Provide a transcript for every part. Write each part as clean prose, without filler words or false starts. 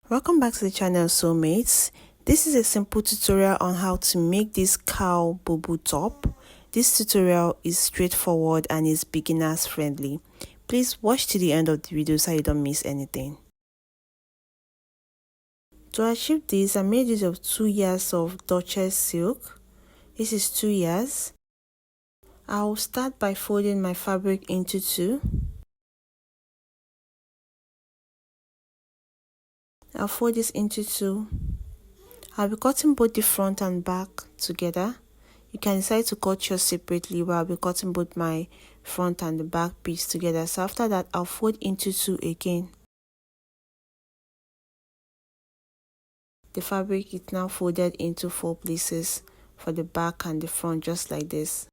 Welcome back to the channel, soulmates. This is a simple tutorial on how to make this cowl Bubu top. This tutorial is straightforward and is beginners friendly. Please watch to the end of the video so you don't miss anything. To achieve this, I made use of 2 yards of Duchess silk. This is 2 yards. I'll start by folding my fabric into 2. I'll fold this into 2. I'll be cutting both the front and back together. You can decide to cut yours separately, but I'll be cutting both my front and the back piece together. So after that, I'll fold into 2 again. The fabric is now folded into 4 places for the back and the front, just like this.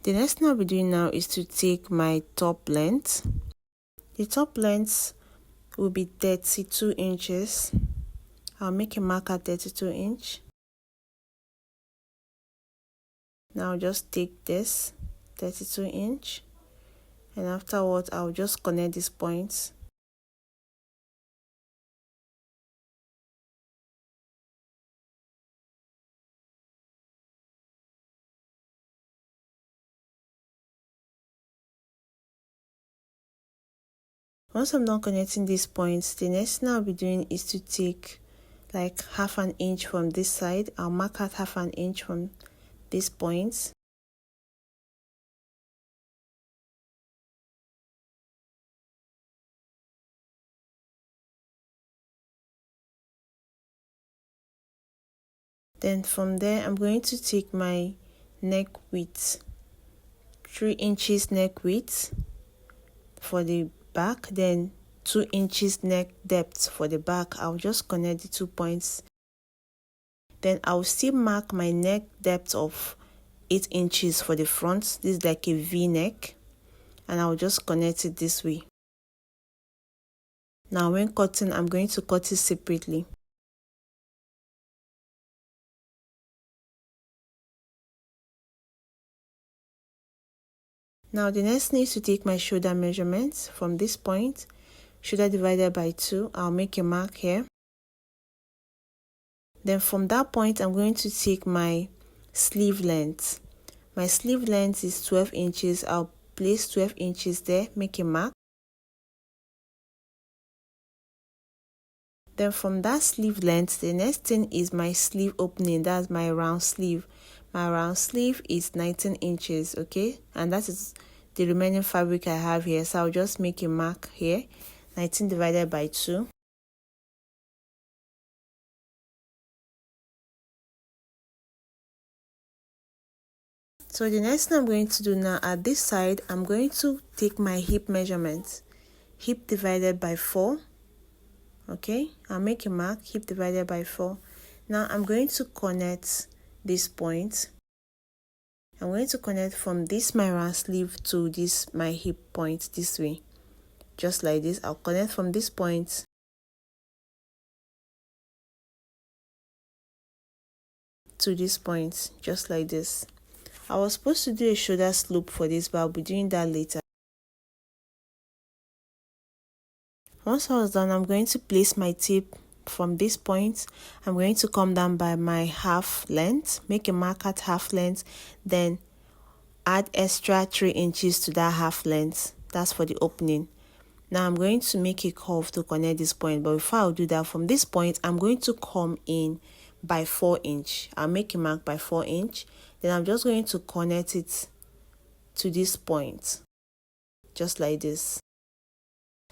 The next thing I'll be doing now is to take my top length. The top length will be 32 inches. I'll make a mark at 32 inch. Now I'll just take this 32 inch, and afterwards I'll just connect these points. Once I'm done connecting these points, the next thing I'll be doing is to take like half an inch from this side. I'll mark out half an inch from these points. Then from there, I'm going to take my neck width, 3 inches neck width for the back, then 2 inches neck depth for the back. I'll just connect the 2 points. Then I'll still mark my neck depth of 8 inches for the front. This is like a V neck, and I'll just connect it this way. Now when cutting, I'm going to cut it separately. Now the next thing is to take my shoulder measurements from this point, shoulder divided by 2. I'll make a mark here. Then from that point, I'm going to take my sleeve length. My sleeve length is 12 inches. I'll place 12 inches there, make a mark. Then from that sleeve length, the next thing is my sleeve opening. That's my round sleeve. My round sleeve is 19 inches, okay? And that is the remaining fabric I have here. So I'll just make a mark here. 19 divided by 2. So the next thing I'm going to do now, at this side, I'm going to take my hip measurement. Hip divided by 4. Okay, I'll make a mark, hip divided by 4. Now I'm going to connect this point. I'm going to connect from this my round sleeve to this my hip point this way. Just like this. I'll connect from this point to this point, just like this. I was supposed to do a shoulder slope for this, but I'll be doing that later. Once I was done, I'm going to place my tip from this point. I'm going to come down by my half length, make a mark at half length, then add extra 3 inches to that half length. That's for the opening. Now I'm going to make a curve to connect this point, but before I'll do that, from this point, I'm going to come in by 4 inch. I'll make a mark by 4 inch. Then I'm just going to connect it to this point, just like this.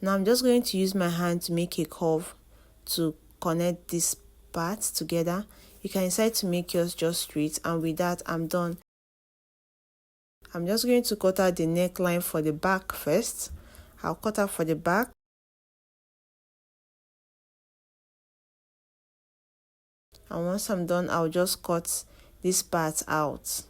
Now I'm just going to use my hand to make a curve to connect these parts together. You can decide to make yours just straight, and with that I'm done. I'm just going to cut out the neckline for the back first. I'll cut out for the back. And once I'm done, I'll just cut this part out.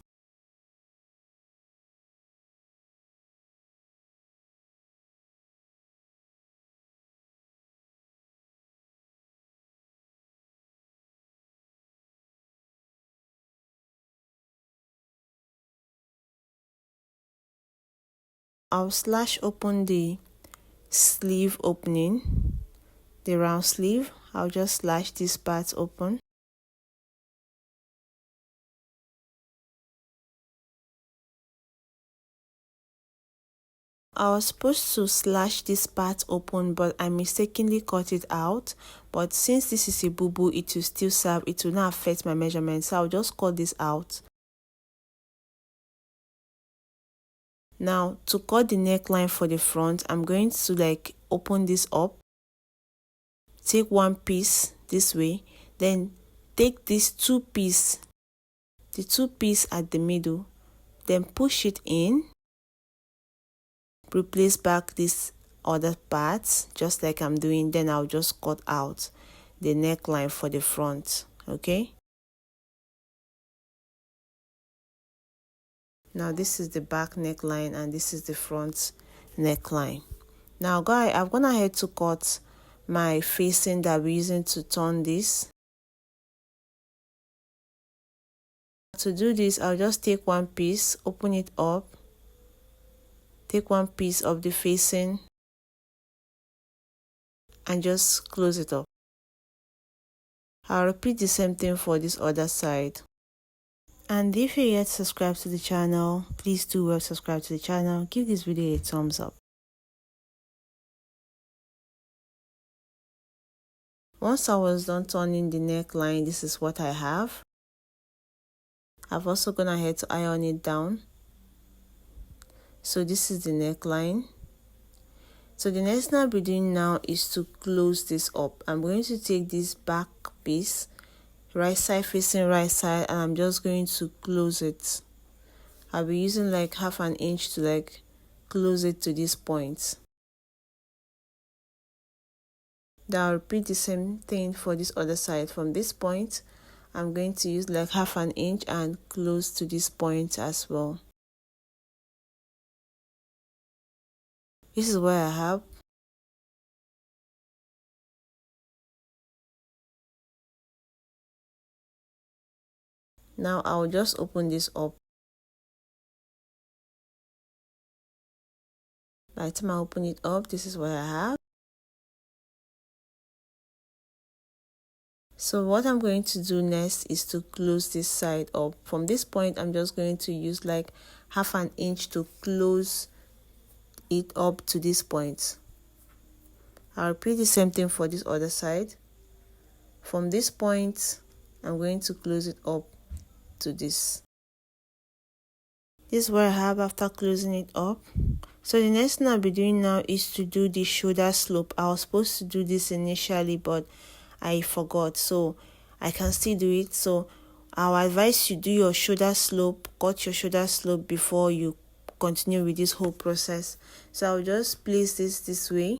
I'll slash open the sleeve opening, the round sleeve. I'll just slash this part open. I was supposed to slash this part open, but I mistakenly cut it out. But since this is a bubu, it will still serve, it will not affect my measurement, so I'll just cut this out. Now to cut the neckline for the front, I'm going to open this up, take one piece this way, then take this the two piece at the middle, then push it in, replace back this other parts just like I'm doing, then I'll just cut out the neckline for the front. Okay, now this is the back neckline and this is the front neckline. Now guys, I've gone ahead to cut my facing that we're using to turn this. To do this, I'll just take one piece, open it up, take one piece of the facing and just close it up. I'll repeat the same thing for this other side. And if you're yet subscribed to the channel, please do well subscribe to the channel, give this video a thumbs up. Once I was done turning the neckline, this is what I have. I've also gone ahead to iron it down. So this is the neckline. So the next thing I'll be doing now is to close this up. I'm going to take this back piece, right side facing right side, and I'm just going to close it. I'll be using like half an inch to close it to this point. Then I'll repeat the same thing for this other side. From this point, I'm going to use like half an inch and close to this point as well. This is what I have. Now I'll just open this up. By the time I open it up, this is what I have. So what I'm going to do next is to close this side up. From this point, I'm just going to use like half an inch to close it up to this point. I'll repeat the same thing for this other side. From this point, I'm going to close it up to this. This is what I have after closing it up. So the next thing I'll be doing now is to do the shoulder slope. I was supposed to do this initially, but I forgot, so I can still do it. So I'll advise you do your shoulder slope, cut your shoulder slope before you continue with this whole process. So I'll just place this way.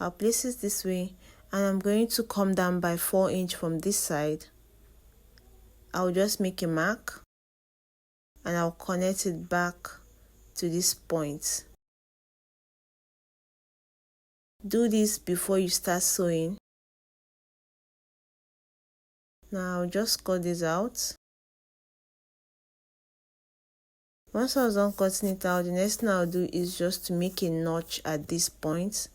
I'll place it this way, and I'm going to come down by 4 inches from this side. I'll just make a mark and I'll connect it back to this point. Do this before you start sewing. Now I'll just cut this out. Once I was done cutting it out, the next thing I'll do is just to make a notch at this point.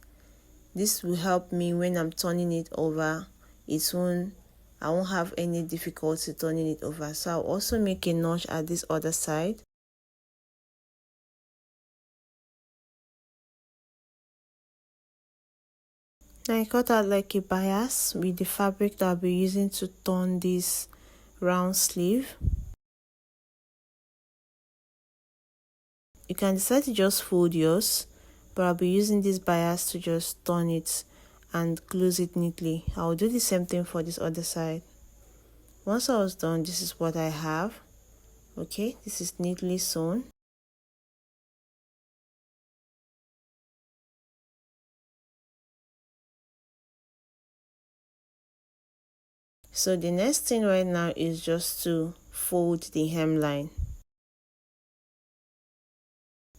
This will help me when I'm turning it over. I won't have any difficulty turning it over. So I'll also make a notch at this other side. Now I cut out like a bias with the fabric that I'll be using to turn this round sleeve. You can decide to just fold yours, but I'll be using this bias to just turn it and close it neatly. I'll do the same thing for this other side. Once I was done, this is what I have. Okay, this is neatly sewn. So the next thing right now is just to fold the hemline.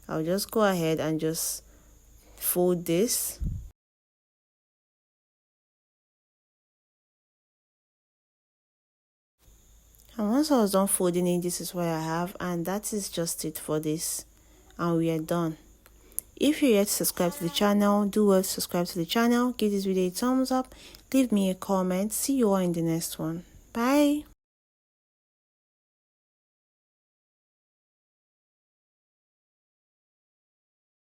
I'll just go ahead and just fold this. And once I was done folding it, this is what I have, and that is just it for this, and we are done. If you're yet to subscribe to the channel, do well to subscribe to the channel, give this video a thumbs up, leave me a comment. See you all in the next one. Bye.